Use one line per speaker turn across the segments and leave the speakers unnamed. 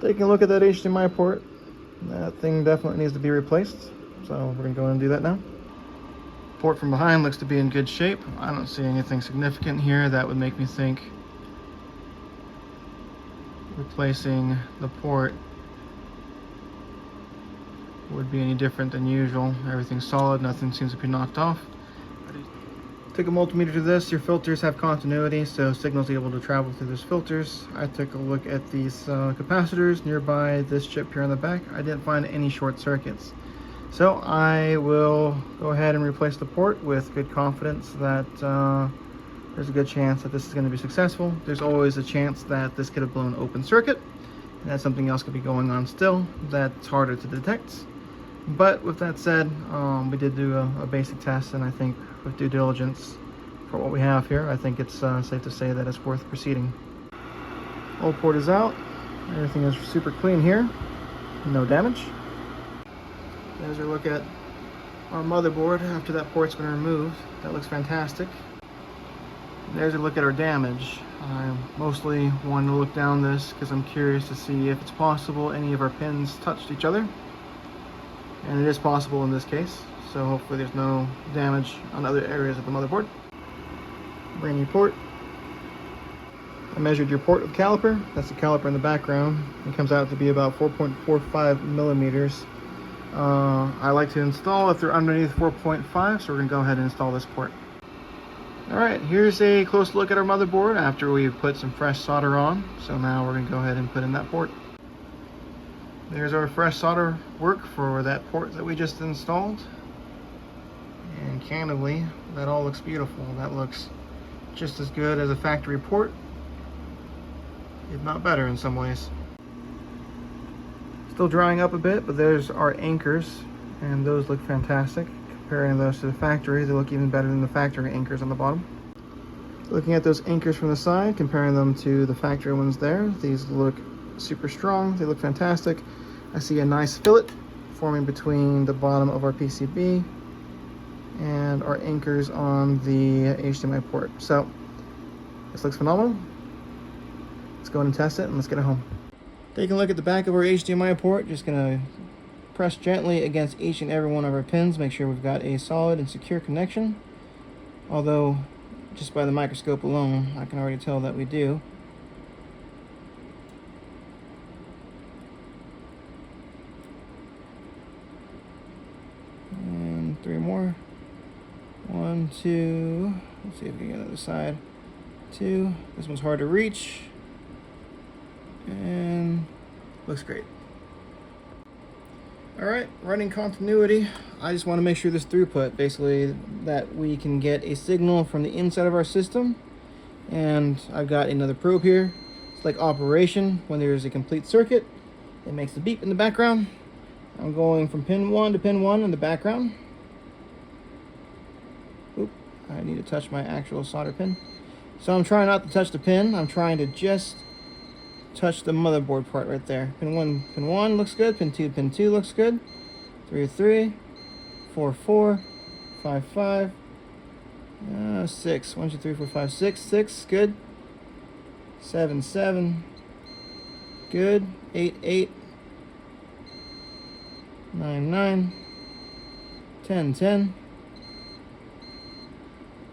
Taking a look at that HDMI port, that thing definitely needs to be replaced. So we're gonna go ahead and do that now. Port from behind looks to be in good shape. I don't see anything significant here that would make me think replacing the port would be any different than usual. Everything's solid, nothing seems to be knocked off. Took a multimeter to this. Your filters have continuity, so signal's able to travel through those filters. I took a look at these capacitors nearby this chip here on the back. I didn't find any short circuits. So I will go ahead and replace the port with good confidence that there's a good chance that this is going to be successful. There's always a chance that this could have blown open circuit, and that something else could be going on still that's harder to detect. But with that said, we did do a basic test, and I think with due diligence for what we have here, I think it's safe to say that it's worth proceeding. Old port is out. Everything is super clean here. No damage. There's a look at our motherboard after that port's been removed. That looks fantastic. There's a look at our damage. I mostly wanted to look down this because I'm curious to see if it's possible any of our pins touched each other. And it is possible in this case, so hopefully there's no damage on other areas of the motherboard. Brand new port. I measured your port with caliper. That's the caliper in the background. It comes out to be about 4.45 millimeters. I like to install if they're underneath 4.5, so we're gonna go ahead and install this port. All right, here's a close look at our motherboard after we put some fresh solder on. So now we're gonna go ahead and put in that port. There's our fresh solder work for that port that we just installed. And candidly, that all looks beautiful. That looks just as good as a factory port, if not better in some ways. Still drying up a bit, but there's our anchors, and those look fantastic. Comparing those to the factory, they look even better than the factory anchors on the bottom. Looking at those anchors from the side, comparing them to the factory ones there, these look super strong. They look fantastic. I see a nice fillet forming between the bottom of our PCB and our anchors on the HDMI port. So this looks phenomenal. Let's go and test it, and let's get it home. Taking a look at the back of our HDMI port, just gonna press gently against each and every one of our pins, make sure we've got a solid and secure connection. Although just by the microscope alone, I can already tell that we do. And 3 more. 1, 2. Let's see if we can get on the other side. 2. This one's hard to reach. And looks great. All right, running continuity. I just want to make sure this throughput, basically that we can get a signal from the inside of our system. And I've got another probe here. It's like operation when there's a complete circuit. It makes the beep in the background. I'm going from pin 1 to pin 1 in the background. Oop, I need to touch my actual solder pin. So I'm trying not to touch the pin. I'm trying to just touch the motherboard part right there. Pin 1 looks good. Pin 2 looks good. 3, 4, 5, 5, 6. 1, 2, 3, 4, 5, 6, good. 7, good. 8, 9, 10,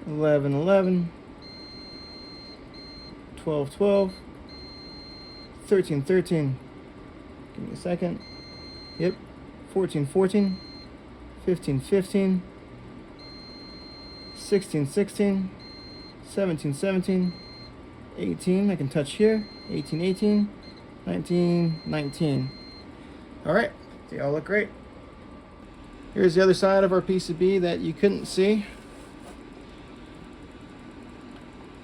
11, 12, 13. Give me a second. Yep. 14, 15, 16, 17, 18. I can touch here. 18, 19. All right. They all look great. Here's the other side of our PCB that you couldn't see.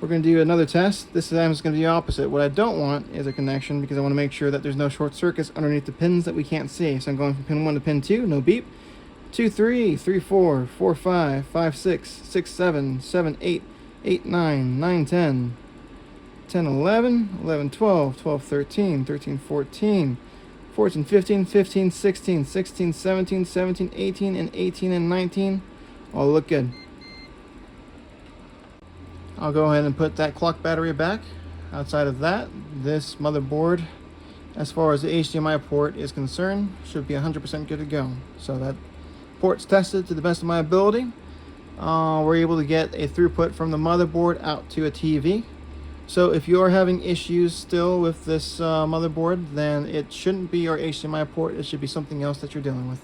We're going to do another test. This time it's going to be the opposite. What I don't want is a connection because I want to make sure that there's no short circuits underneath the pins that we can't see. So I'm going from pin 1 to pin 2, no beep. 2, 3, 4, 5, 5, 6, 7, 8, 9, 10, 11, 12, 13, 14, 15, 16, 17, 18, and 19 all look good. I'll go ahead and put that clock battery back. Outside of that, this motherboard as far as the HDMI port is concerned, should be 100% good to go. So that port's tested to the best of my ability. We're able to get a throughput from the motherboard out to a TV. So if you're having issues still with this motherboard, then it shouldn't be your HDMI port, it should be something else that you're dealing with.